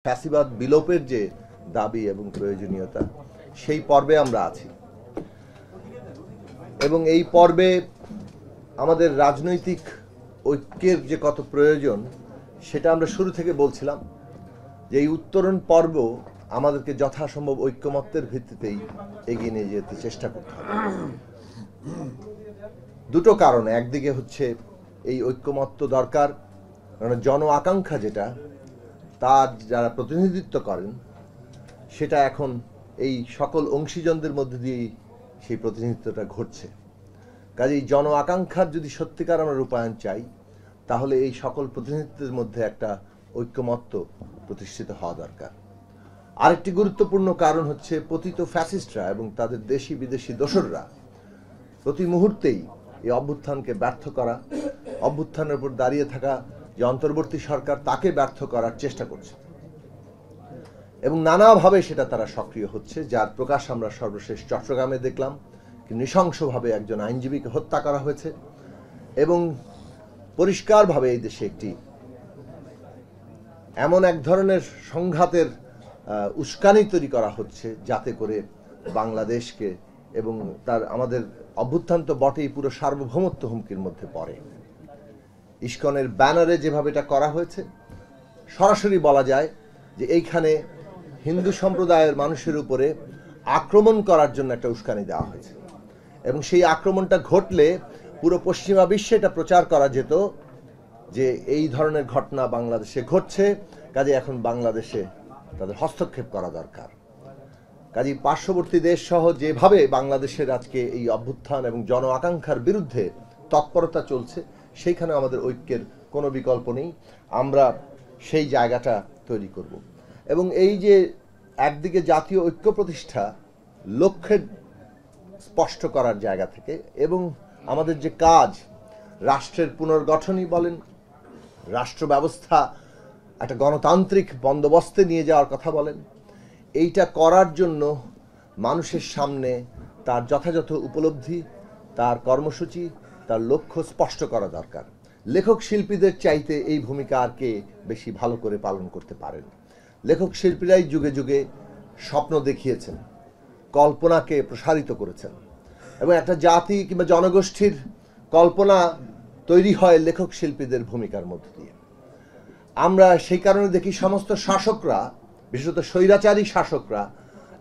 ফ্যাসিবাদ বিলোপের যে দাবি এবং প্রয়োজনীয়তা সেই পর্বে আমরা আছি এবং এই পর্বে আমাদের রাজনৈতিক ঐক্যের যে কত প্রয়োজন সেটা আমরা শুরু থেকে বলছিলাম যে এই উত্তরণ পর্ব আমাদেরকে যথাসম্ভব ঐক্যমত্যের ভিত্তিতেই এগিয়ে নিয়ে যেতে চেষ্টা করতে হবে। দুটো কারণে, একদিকে হচ্ছে এই ঐক্যমত্য দরকার, কারণ জন আকাঙ্ক্ষা যেটা তার যারা প্রতিনিধিত্ব করেন সেটা এখন এই সকল অংশীজনদের মধ্যে দিয়েই সেই প্রতিনিধিত্বটা ঘটছে। কাজেই জন আকাঙ্ক্ষার যদি সত্যিকার আমরা রূপায়ণ চাই তাহলে এই সকল প্রতিনিধিত্বের মধ্যে একটা ঐক্যমত্য প্রতিষ্ঠিত হওয়া দরকার। আরেকটি গুরুত্বপূর্ণ কারণ হচ্ছে পতিত ফ্যাসিস্টরা এবং তাদের দেশি বিদেশি দোসররা প্রতি মুহূর্তেই এই অভ্যুত্থানকে ব্যর্থ করা, অভ্যুত্থানের উপর দাঁড়িয়ে থাকা যে অন্তর্বর্তী সরকার তাকে ব্যর্থ করার চেষ্টা করছে এবং নানাভাবে সেটা তারা সক্রিয় হচ্ছে, যার প্রকাশ আমরা সর্বশেষ চট্টগ্রামে দেখলাম। নৃশংসভাবে একজন আইনজীবীকে হত্যা করা হয়েছে এবং পরিষ্কারভাবে এই দেশে একটি এমন এক ধরনের সংঘাতের উস্কানি তৈরি করা হচ্ছে যাতে করে বাংলাদেশকে এবং তার আমাদের অভ্যুত্থান তো বটেই, পুরো সার্বভৌমত্ব হুমকির মধ্যে পড়ে। ইস্কনের ব্যানারে যেভাবে এটা করা হয়েছে, সরাসরি বলা যায় যে এইখানে হিন্দু সম্প্রদায়ের মানুষের উপরে আক্রমণ করার জন্য একটা উস্কানি দেওয়া হয়েছে এবং সেই আক্রমণটা ঘটলে পুরো পশ্চিমা বিশ্বে এটা প্রচার করা যেত যে এই ধরনের ঘটনা বাংলাদেশে ঘটছে, কাজে এখন বাংলাদেশে তাদের হস্তক্ষেপ করা দরকার। কাজে পার্শ্ববর্তী দেশ সহ যেভাবে বাংলাদেশের আজকে এই অভ্যুত্থান এবং জন আকাঙ্ক্ষার বিরুদ্ধে তৎপরতা চলছে, সেইখানে আমাদের ঐক্যের কোনো বিকল্প নেই। আমরা সেই জায়গাটা তৈরি করব এবং এই যে একদিকে জাতীয় ঐক্য প্রতিষ্ঠা লক্ষ্যের স্পষ্ট করার জায়গা থেকে এবং আমাদের যে কাজ রাষ্ট্রের পুনর্গঠনই বলেন, রাষ্ট্র ব্যবস্থা একটা গণতান্ত্রিক বন্দোবস্তে নিয়ে যাওয়ার কথা বলেন, এইটা করার জন্য মানুষের সামনে তার যথাযথ উপলব্ধি, তার কর্মসূচি, তার লক্ষ্য স্পষ্ট করা দরকার। লেখক শিল্পীদের চাইতে এই ভূমিকা আর কে বেশি ভালো করে পালন করতে পারেন? লেখক শিল্পীরাই যুগে যুগে স্বপ্ন দেখিয়েছেন, কল্পনাকে প্রসারিত করেছেন এবং একটা জাতি কিংবা জনগোষ্ঠীর কল্পনা তৈরি হয় লেখক শিল্পীদের ভূমিকার মধ্য দিয়ে। আমরা সেই কারণে দেখি সমস্ত শাসকরা, বিশেষত স্বৈরাচারী শাসকরা,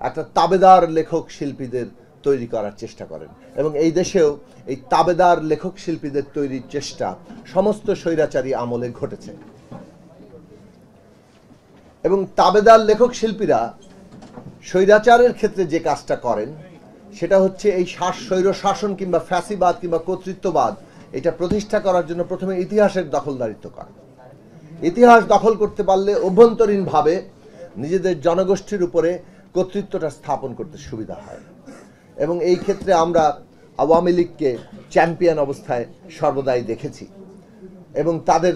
একটা তাবেদার লেখক শিল্পীদের তৈরি করার চেষ্টা করেন এবং এই দেশেও এই তাবেদার লেখক শিল্পীদের তৈরির চেষ্টা সমস্ত স্বৈরাচারী আমলে ঘটেছে এবং তাবেদার লেখক শিল্পীরা স্বৈরাচারের ক্ষেত্রে যে কাজটা করেন সেটা হচ্ছে এই স্বৈর শাসন কিংবা ফ্যাসিবাদ কিংবা কর্তৃত্ববাদ এটা প্রতিষ্ঠা করার জন্য প্রথমে ইতিহাসের দখলদারিত্ব করে। ইতিহাস দখল করতে পারলে অভ্যন্তরীণভাবে নিজেদের জনগোষ্ঠীর উপরে কর্তৃত্বটা স্থাপন করতে সুবিধা হয় এবং এই ক্ষেত্রে আমরা আওয়ামী লীগকে চ্যাম্পিয়ন অবস্থায় সর্বদাই দেখেছি এবং তাদের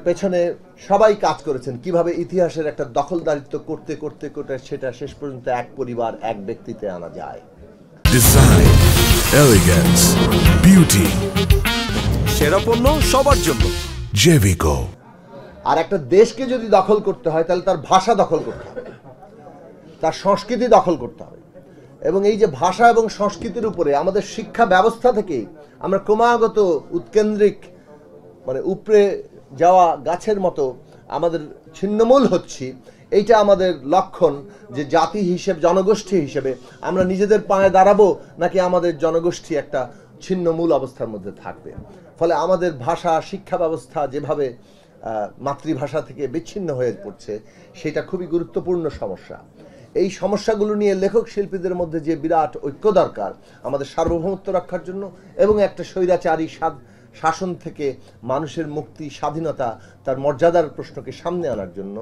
পেছনে সবাই কাজ করেছেন কিভাবে ইতিহাসের একটা দখলদারিত্ব করতে করতে করতে সেটা শেষ পর্যন্ত এক পরিবার, এক ব্যক্তিতে আনা যায়। ডিজাইন, এলিগেন্স, বিউটি, সেরা পণ্য সবার জন্য জেভিকো। আর একটা দেশকে যদি দখল করতে হয় তাহলে তার ভাষা দখল করতে হবে, তার সংস্কৃতি দখল করতে হবে এবং এই যে ভাষা এবং সংস্কৃতির উপরে আমাদের শিক্ষা ব্যবস্থা থেকে আমরা ক্রমাগত উৎকেন্দ্রিক মানে উপরে যাওয়া গাছের মতো আমাদের ছিন্নমূল হচ্ছি, এইটা আমাদের লক্ষণ যে জাতি হিসেবে, জনগোষ্ঠী হিসেবে আমরা নিজেদের পায়ে দাঁড়াবো নাকি আমাদের জনগোষ্ঠী একটা ছিন্নমূল অবস্থার মধ্যে থাকবে। ফলে আমাদের ভাষা, শিক্ষা ব্যবস্থা যেভাবে মাতৃভাষা থেকে বিচ্ছিন্ন হয়ে পড়ছে সেটা খুবই গুরুত্বপূর্ণ সমস্যা। এই সমস্যাগুলো নিয়ে লেখক শিল্পীদের মধ্যে যে বিরাট ঐক্য দরকার আমাদের সার্বভৌমত্ব রক্ষার জন্য এবং একটা স্বৈরাচারী শাসন থেকে মানুষের মুক্তি, স্বাধীনতা, তার মর্যাদার প্রশ্নকে সামনে আনার জন্য,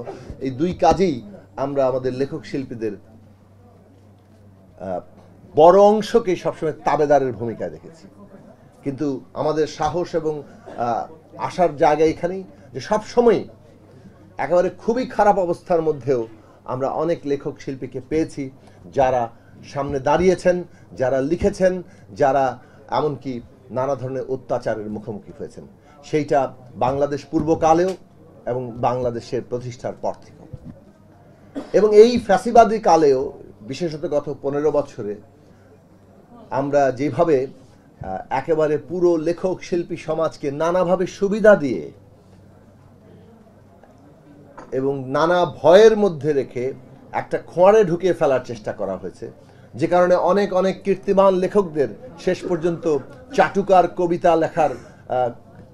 এই দুই কাজেই আমরা আমাদের লেখক শিল্পীদের বড় অংশকে সবসময় তাবেদারের ভূমিকায় দেখেছি। কিন্তু আমাদের সাহস এবং আশার জায়গা এখানেই যে সবসময় একেবারে খুবই খারাপ অবস্থার মধ্যেও আমরা অনেক লেখক শিল্পীকে পেয়েছি যারা সামনে দাঁড়িয়েছেন, যারা লিখেছেন, যারা এমনকি নানা ধরনের অত্যাচারের মুখোমুখি হয়েছেন। সেইটা বাংলাদেশ পূর্বকালেও এবং বাংলাদেশের প্রতিষ্ঠার পর থেকেও। এবং এই ফ্যাসিবাদী কালেও বিশেষত গত 15 বছরে আমরা যেভাবে একেবারে পুরো লেখক শিল্পী সমাজকে নানাভাবে সুবিধা দিয়ে এবং নানা ভয়ের মধ্যে রেখে একটা খোঁয়াড়ে ঢুকিয়ে ফেলার চেষ্টা করা হয়েছে, যে কারণে অনেক অনেক কীর্তিমান লেখকদের শেষ পর্যন্ত চাটুকার কবিতা লেখার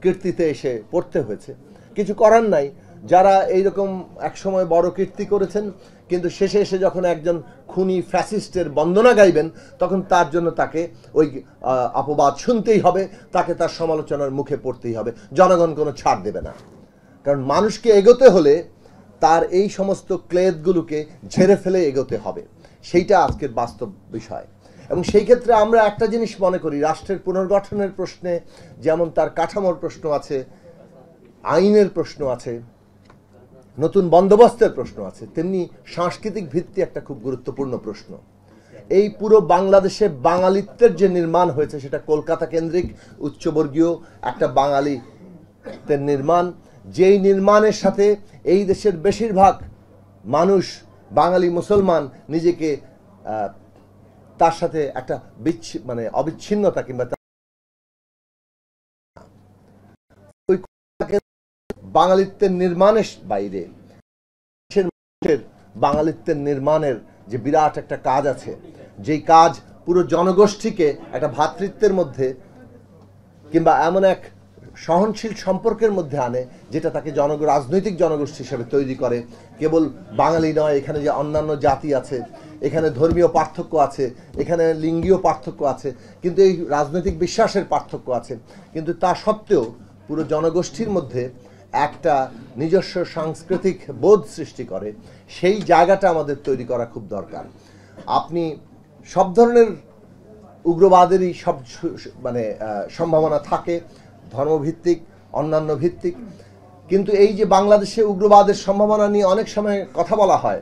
কীর্তিতে এসে পড়তে হয়েছে। কিছু করার নাই, যারা এইরকম একসময় বড় কীর্তি করেছেন কিন্তু শেষে এসে যখন একজন খুনি ফ্যাসিস্টের বন্দনা গাইবেন তখন তার জন্য তাকে ওই অপবাদ শুনতেই হবে, তাকে তার সমালোচনার মুখে পড়তেই হবে। জনগণ কোনো ছাড় দেবে না, কারণ মানুষকে এগোতে হলে তার এই সমস্ত ক্লেদগুলোকে ঝেড়ে ফেলে এগোতে হবে। সেইটা আজকের বাস্তব বিষয়। এবং সেই ক্ষেত্রে আমরা একটা জিনিস মনে করি, রাষ্ট্রের পুনর্গঠনের প্রশ্নে যেমন তার কাঠামোর প্রশ্ন আছে, আইনের প্রশ্ন আছে, নতুন বন্দোবস্তের প্রশ্ন আছে, তেমনি সাংস্কৃতিক ভিত্তি একটা খুব গুরুত্বপূর্ণ প্রশ্ন। এই পুরো বাংলাদেশে বাঙালিত্বের যে নির্মাণ হয়েছে সেটা কলকাতা কেন্দ্রিক উচ্চবর্গীয় একটা বাঙালিত্বের নির্মাণ, যেই নির্মাণের সাথে এই দেশের বেশিরভাগ মানুষ বাঙালি মুসলমান নিজেকে তার সাথে একটা অবিচ্ছিন্নতা কিংবা বাঙালিত্বের নির্মাণের বাইরে বাঙালিত্বের নির্মাণের যে বিরাট একটা কাজ আছে, যেই কাজ পুরো জনগোষ্ঠীকে একটা ভ্রাতৃত্বের মধ্যে কিংবা এমন এক সহনশীল সম্পর্কের মধ্যে আনে যেটা তাকে রাজনৈতিক জনগোষ্ঠী হিসেবে তৈরি করে। কেবল বাঙালি নয়, এখানে যে অন্যান্য জাতি আছে, এখানে ধর্মীয় পার্থক্য আছে, এখানে লিঙ্গীয় পার্থক্য আছে, কিন্তু এই রাজনৈতিক বিশ্বাসের পার্থক্য আছে, কিন্তু তা সত্ত্বেও পুরো জনগোষ্ঠীর মধ্যে একটা নিজস্ব সাংস্কৃতিক বোধ সৃষ্টি করে। সেই জায়গাটা আমাদের তৈরি করা খুব দরকার। আপনি সব ধরনের উগ্রবাদেরই সম্ভাবনা থাকে, ধর্মভিত্তিক, অন্যান্য ভিত্তিক, কিন্তু এই যে বাংলাদেশে উগ্রবাদের সম্ভাবনা নিয়ে অনেক সময় কথা বলা হয়,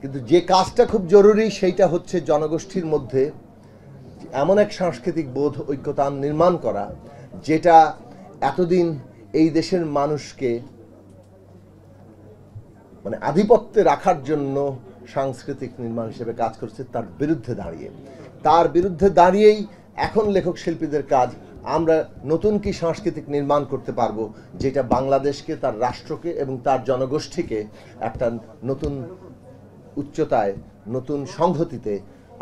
কিন্তু যে কাজটা খুব জরুরি সেইটা হচ্ছে জনগোষ্ঠীর মধ্যে এমন এক সাংস্কৃতিক বোধ ঐক্যতা নির্মাণ করা যেটা এতদিন এই দেশের মানুষকে আধিপত্যে রাখার জন্য সাংস্কৃতিক নির্মাণ হিসেবে কাজ করছে। তার বিরুদ্ধে দাঁড়িয়েই এখন লেখক শিল্পীদের কাজ, আমরা নতুন কি সাংস্কৃতিক নির্মাণ করতে পারবো যেটা বাংলাদেশকে, তার রাষ্ট্রকে এবং তার জনগোষ্ঠীকে একটা নতুন উচ্চতায়, নতুন সংহতিতে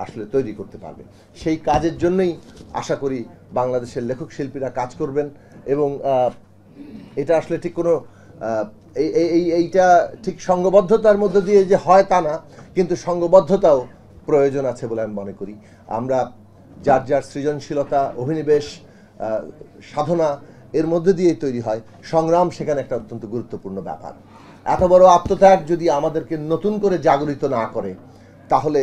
আসলে তৈরি করতে পারবে। সেই কাজের জন্যই আশা করি বাংলাদেশের লেখক শিল্পীরা কাজ করবেন। এবং এটা আসলে ঠিক কোনো এইটা ঠিক সংঘবদ্ধতার মধ্য দিয়ে যে হয় তা না, কিন্তু সংঘবদ্ধতাও প্রয়োজন আছে বলে আমি মনে করি। আমরা যার যার সৃজনশীলতা, অভিনিবেশ, সাধনা এর মধ্যে দিয়েই তৈরি হয় সংগ্রাম, সেখানে একটা অত্যন্ত গুরুত্বপূর্ণ ব্যাপার। এত বড় আত্মত্যাগ যদি আমাদেরকে নতুন করে জাগরিত না করে তাহলে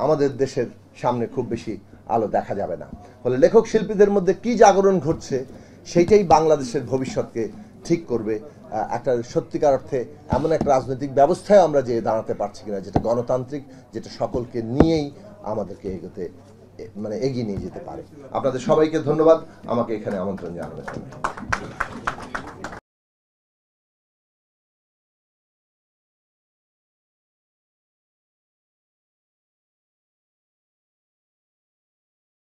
আমাদের দেশের সামনে খুব বেশি আলো দেখা যাবে না। ফলে লেখক শিল্পীদের মধ্যে কি জাগরণ ঘটছে সেইটাই বাংলাদেশের ভবিষ্যৎকে ঠিক করবে। একটা সত্যিকার অর্থে এমন এক রাজনৈতিক ব্যবস্থায় আমরা যে দাঁড়াতে পারছি কিনা যেটা গণতান্ত্রিক, যেটা সকলকে নিয়েই আমাদেরকে এগিয়ে নিয়ে যেতে পারে। আপনাদের সবাইকে ধন্যবাদ আমাকে এখানে আমন্ত্রণ জানানোর জন্য।